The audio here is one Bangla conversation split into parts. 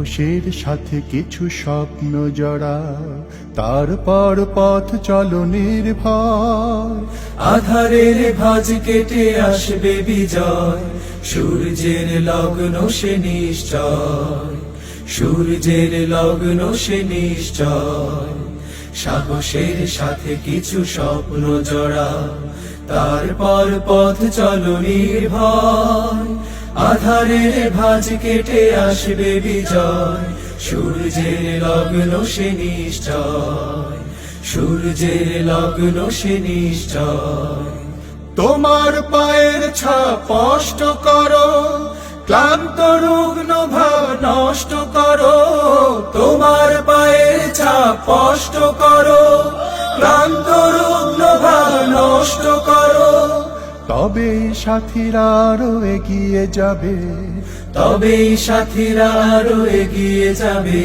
সাহসের সাথে কিছু স্বপ্ন জড়া, তারপর পথ চলো নির্ভয়। আধারের ভাঁজ কেটে আসবে বিজয়, সূর্যের লগ্ন সে নিশ্চয়, সূর্যের লগ্ন সে নিশ্চয়। সাহসের সাথে কিছু স্বপ্ন জড়া, তারপর পথ চলো নির্ভয়। আধারের ভাঁজ কেটে আসবে বিজয়, সূর্যের লগ্ন সে নিশ্চয়, সূর্যের লগ্ন সে নিশ্চয়। তোমার পায়ের ছাপ স্পষ্ট করো, ক্লান্ত রুগ্ন ভাব নষ্ট করো। তোমার পায়ের ছাপ স্পষ্ট করো, ক্লান্ত রুগ্ন ভাব নষ্ট করো। তবেই সাথীরা আরো এগিয়ে যাবে, তবেই সাথীরা আরো এগিয়ে যাবে।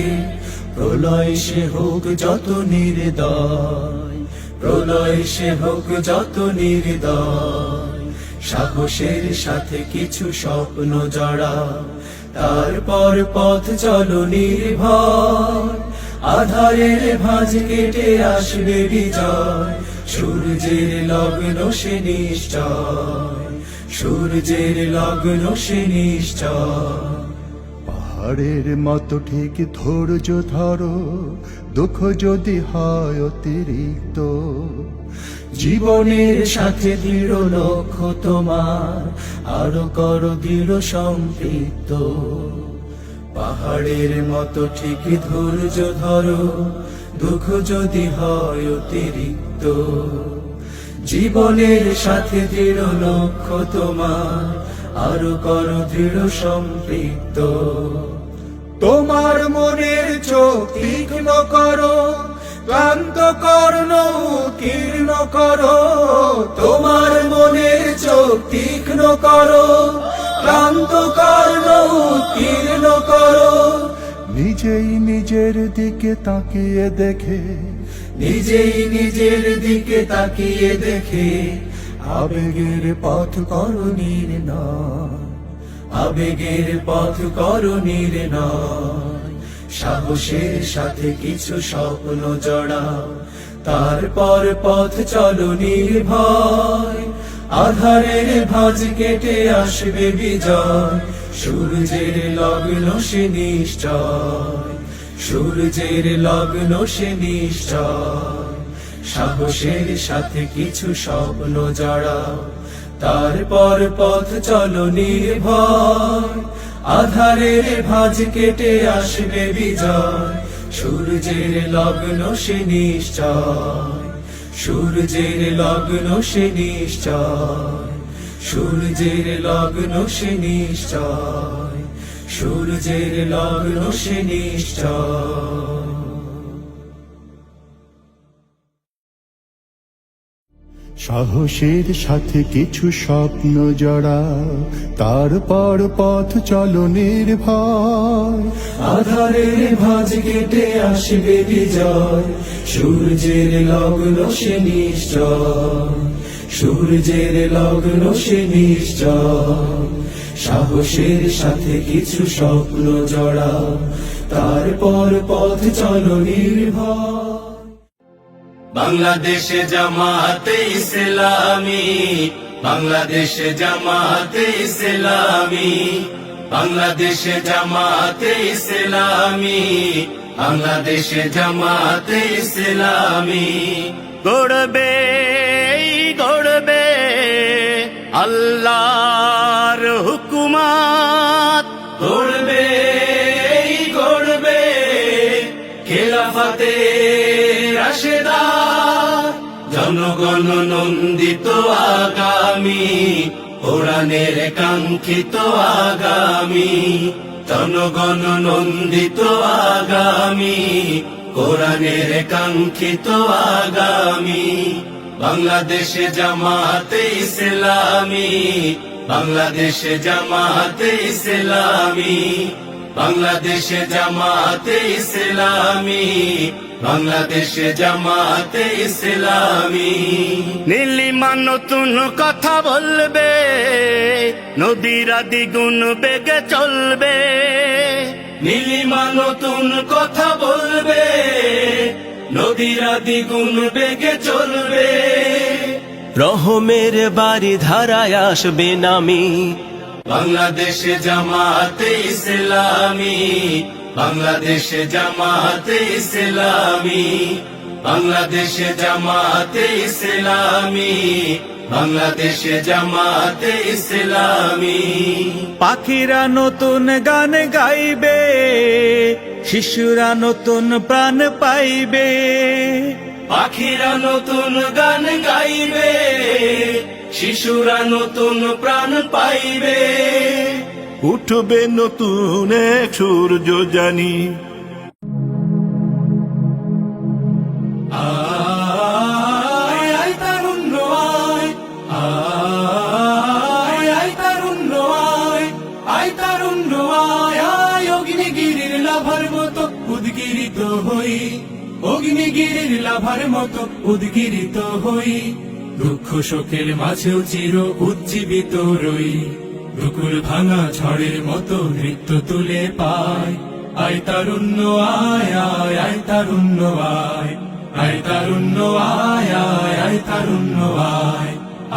প্রলয় সে হোক যত নির্দয়, প্রলয় সে হোক যত নির্দয়। সাহসের সাথে কিছু স্বপ্ন জড়া, তারপর পথ চলো নির্ভয়। আধারের ভাঁজ কেটে আসবে বিজয়, সূর্যের লগ্ন সে নিশ্চয়, সূর্যের লগ্ন সে নিশ্চয়। পাহাড়ের মতো ঠিক ধৈর্য ধরো, দুঃখ যদি হয় অতিরিক্ত। জীবনের সাথে দৃঢ় লক্ষ্য তোমার, আরো করো দৃঢ় সম্পৃক্ত। পাহাড়ের মতো ঠিক ধৈর্য ধরো, দুঃখ যদি হয় অতিরিক্ত। জীবনের সাথে দৃঢ় লক্ষ্য তোমার, আরো করো দৃঢ় সম্পৃক্ত। তোমার মনের চোখ তীক্ষ্ণ করো, ক্লান্ত কর্ণ কীর্ণ করো। তোমার মনের চোখ তীক্ষ্ণ করো, ক্লান্ত কর্ণ কীর্ণ করো। নিজেই নিজের দিকে তাকিয়ে দেখে, নিজেই নিজের দিকে তাকিয়ে দেখে। আবেগের পথ করো নির্ণয়, আবেগের পথ করো নির্ণয়। সাহসের সাথে কিছু স্বপ্ন জড়াও, তারপর পথ চলো নির্ভয়। আধারের ভাঁজ কেটে আসবে বিজয়, সূর্যের লগ্ন সে নিশ্চয়, সূর্যের লগ্ন সে নিশ্চয়। সাহসের সাথে কিছু স্বপ্ন জড়াও, তারপর পথ চলো নির্ভয়। আধারের ভাঁজ কেটে আসবে বিজয়, সূর্যের লগ্ন সে নিশ্চয়, সূর্যের লগ্ন সে নিশ্চয়, সূর্যের লগ্ন সে নিশ্চয়, সূর্যের লগ্ন সে নিশ্চয়। সাহসের সাথে কিছু স্বপ্ন জড়া, তারপর পথ চলো নির্ভয়। আধারের ভাঁজ কেটে আসবে বিজয়, সূর্যের লগ্ন সে নিশ্চয়, সূর্যের লগ্ন সে নিশ্চয়। সাহসের সাথে কিছু স্বপ্ন জড়া, তারপর পথ চলো নির্ভয়। বাংলাদেশে জামাতে ইসলামী, বাংলাদেশে জামাতে ইসলামী, বাংলাদেশে জামাতে ইসলামী, বাংলাদেশে জামাতে ইসলামী। গড়বে গড়বে আল্লাহর হুকুমাত, গড়বে গড়বে খেলাফতে রাশেদা। জনগণ নন্দিত আগামী, কোরআনের কাঙ্ক্ষিত আগামী। জনগণ নন্দিত আগামী, কোরআনের কাঙ্ক্ষিত আগামী। বাংলাদেশে জামাতে ইসলামী, বাংলাদেশে জামাতে ইসলামী, বাংলাদেশে জামাতে ইসলামী, বাংলাদেশে জামাতে ইসলামী। নীলিমা নতুন কথা বলবে, নদীরা দ্বিগুণ বেগে চলবে। নীলিমা নতুন কথা বলবে, নদীরা দ্বিগুণ বেগে চলবে। রহমের বাড়ি ধারায় আসবে নামি, বাংলাদেশে জামাতে ইসলামী, বাংলাদেশে জামাতে ইসলামী, বাংলাদেশে জামাতে ইসলামী, বাংলাদেশে জামাতে ইসলামী। পাখিরা নতুন গান গাইবে, শিশুরা নতুন প্রাণ পাইবে। পাখিরা নতুন গান গাইবে, শিশুরা নতুন প্রাণ পাইবে। উঠবে নতুন এক সূর্য জানি। আয় আয় তারুণ্য আয়, আয় আয় তারুণ্য আয়, আয় তারুণ্য আয়, আয় অগ্নিগিরির লাভার মতো উদ্গিরিত হই, অগ্নিগিরির লাভার মতো উদ্গিরিত হই। দুঃখ শোকের মাঝেও চির উজ্জীবিত রই, দুকুল ভাঙা ঝড়ের মতো নৃত্য তুলে পায়। আয় তারুণ্য আয়, আয় আয় তারুণ্য আয়, আয় তারুণ্য আয়, আয় আয় তারুণ্য আয়,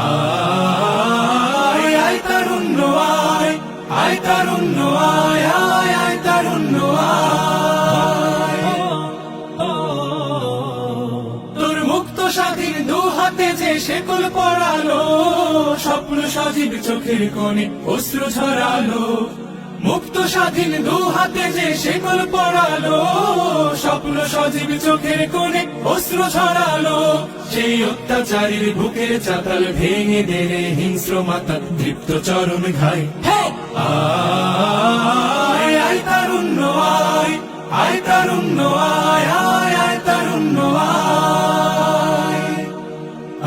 আয় আয় তারুণ্য আয়, আয় তারুণ্য আয়, আয় আয় তারুণ্য আয়। তোর মুক্ত স্বাধীন দু হাতে যে শেকল পরালো, স্বপ্ন সজীব চোখের কোণে অশ্রু ঝরালো। মুক্ত স্বাধীন দু হাতে যে শেকল পরালো, স্বপ্ন সজীব চোখের কোণে অশ্রু ঝরালো। সেই অত্যাচারীর বুকের চাতাল ভেঙে দিলে হিংস্র মাতা তৃপ্ত চরণ ঘায়। আয় আয় তারুণ্য আয়, আয় তারুণ্য আয়, আয় আয় তারুণ্য আয়।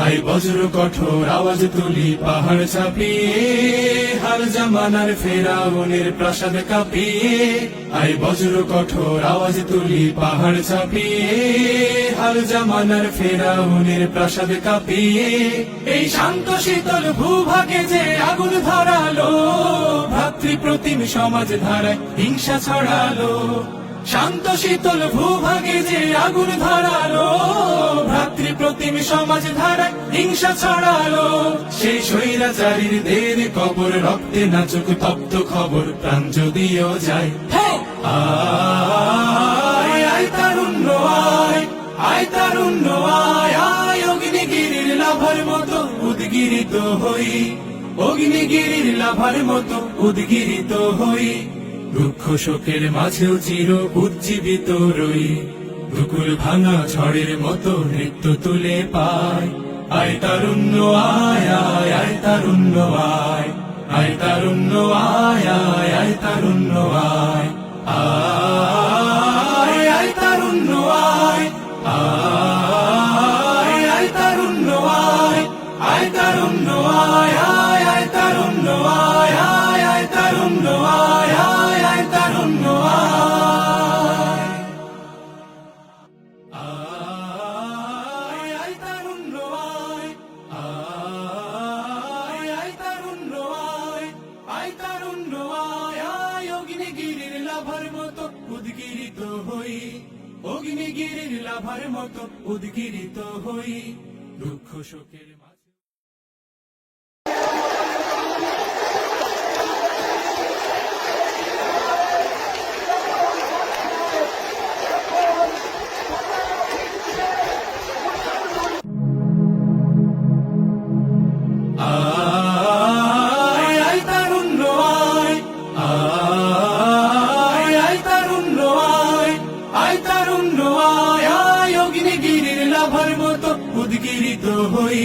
আয় বজ্র কঠোর আওয়াজ তুলি পাহাড় চাপিয়ে, হার জামানার ফেরাউনের প্রাসাদ কাঁপিয়ে। আয় বজ্র কঠোর আওয়াজ তুলি পাহাড় চাপিয়ে, হার জামানার ফেরাউনের প্রাসাদ কাঁপিয়ে। এই শান্ত শীতল ভূভাগে যে আগুন ধরালো, ভ্রাতৃপ্রতিম সমাজ ধারায় হিংসা ছড়ালো। শান্ত শীতল ভূভাগে যে আগুন ধরালো, ভ্রাতৃপ্রতিম সমাজ ধারায় হিংসা ছড়ালো। সেই স্বৈরাচারীর দের কবর রক্তে নাচুক তপ্ত খবর, প্রাণ যদিও যায়। আয় আয় তারুণ্য আয়, আয় তারুণ্য আয়, আয় অগ্নিগিরির লাভার মতো উদ্গিরিত হই, অগ্নিগিরির লাভার মতো উদ্গিরিত হই। দুঃখ শোকের মাঝেও চির উজ্জীবিত রই, দুকুল ভাঙা ঝড়ের মতো নৃত্য তুলে পায়। আয় তারুণ্য আয়, আয় আয় তারুণ্য আয়, আয় তারুণ্য আয়, আয় আয় তারুণ্য আয়, আয় আয় তারুণ্য আয়, আয় আয় তারুণ্য আয়, আয় তারুণ্য আয়, আয় আয় তারুণ্য আয়, আয় আয় তারুণ্য আয়, আয় আয় তারুণ্য আয়। আয় আয় তারুণ্য আয়, আয় আয় তারুণ্য আয়, আয় তারুণ্য আয়, আয় অগ্নিগিরির লাভার মতো উদ্গিরিত হই, অগ্নিগিরির লাভার মতো উদ্গিরিত হই। দুঃখ শোকের মাঝে আয় আয় তারুণ্য আয়, আয় আয় তারুণ্য আয়, আয় তারুণ্য আয়, আয় অগ্নিগিরির লাভার মতো উদ্গিরিত হই,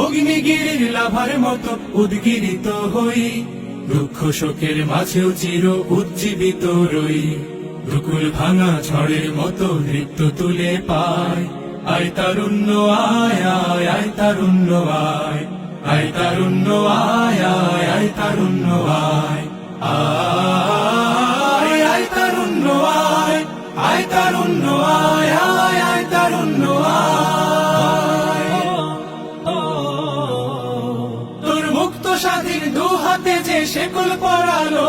অগ্নিগিরির লাভার মতো উদ্গিরিত হই। দুঃখ শোকের মাঝেও চির উজ্জীবিত রই, দুকুল ভাঙা ঝড়ের মতো নৃত্য তুলে পায়। আয় তারুণ্য আয়, আয় আয় তারুণ্য আয়, আয় তারুণ্য আয়, আয় আয় তারুণ্য আয়, আয় আয় তারুণ্য আয়, আয় তারুণ্য আয়, আয় আয় তারুণ্য আয়। তোর মুক্ত স্বাধীন দু হাতে যে শেকল পরালো,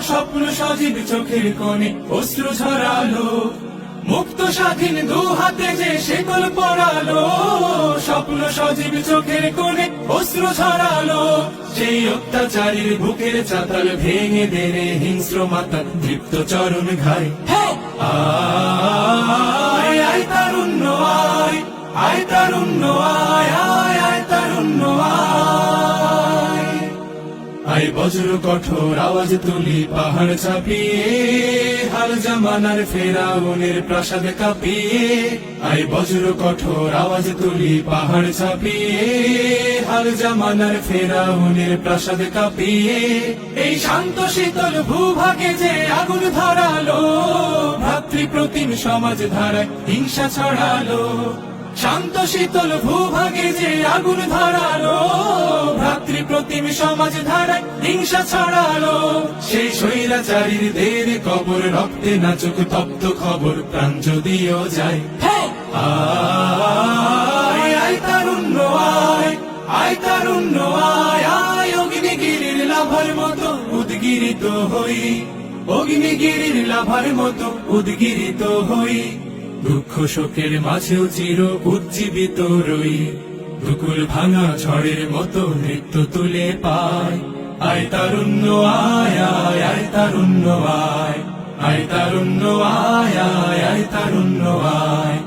স্বপ্ন সজীব চোখের কোণে অশ্রু ঝরালো। মুক্ত স্বাধীন দু হাতে যে শেকল পরালো, স্বপ্ন সজীব চোখের কোণে অশ্রু ঝরালো। সেই অত্যাচারীর বুকের চাতাল ভেঙে দেনে হিংস্র মাতা দীপ্ত চরণ ঘায়। আয় আয় তারুণ্য আয়, আয় তারুণ্য আয়, আয় আয় তারুণ্য আয়। আয় বজ্র কঠোর আওয়াজ তুলি পাহাড় চাপিয়ে, হাল জামানার ফেরাউনের প্রাসাদ কাঁপিয়ে। আয় বজ্র কঠোর আওয়াজ তুলি পাহাড় চাপিয়ে, হাল জামানার ফেরাউনের প্রাসাদ কাঁপিয়ে। এই শান্ত শীতল ভূভাগে যে আগুন ধরালো, ভ্রাতৃপ্রতিম সমাজ ধারায় হিংসা ছড়ালো। শান্ত শীতল ভূভাগে যে আগুন ধরালো, ভ্রাতৃপ্রতিম সমাজ ধারায় হিংসা ছড়ালো। সেই স্বৈরাচারীর দের কবর রক্তে নাচুক তপ্ত খবর, প্রাণ যদিও যায়। আয় আয় তারুণ্য আয়, আয় তারুণ্য আয়, আয় অগ্নিগিরির লাভার মতো উদ্গিরিত হই, অগ্নিগিরির লাভার মতো উদ্গিরিত হই। দুঃখ শোকের মাঝেও চির উজ্জীবিত রই, দুকুল ভাঙা ঝড়ের মতো নৃত্য তুলে পায়। আয় তারুণ্য আয়, আয় আয় তারুণ্য আয়, আয় তারুণ্য আয়, আয় আয় তারুণ্য আয়।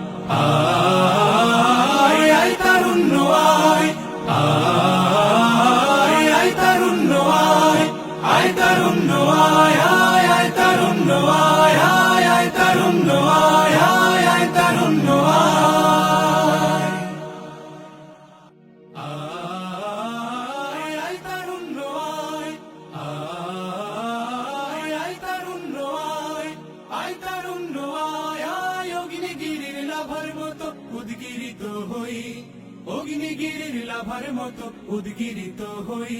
আয় আয় তারুণ্য আয়, আয় আয় তারুণ্য আয়, আয় তারুণ্য আয়, আয় আয় তারুণ্য আয়, আয় আয় তারুণ্য আয়, আয় আয় তারুণ্য আয়। আয় আয় তারুণ্য আয়, আয় আয় তারুণ্য আয়, আয় তারুণ্য আয়, আয় অগ্নিগিরির লাভার মতো উদ্গিরিত হই, অগ্নিগিরির লাভার মতো উদ্গিরিত হই।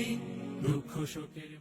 দুঃখ শোকের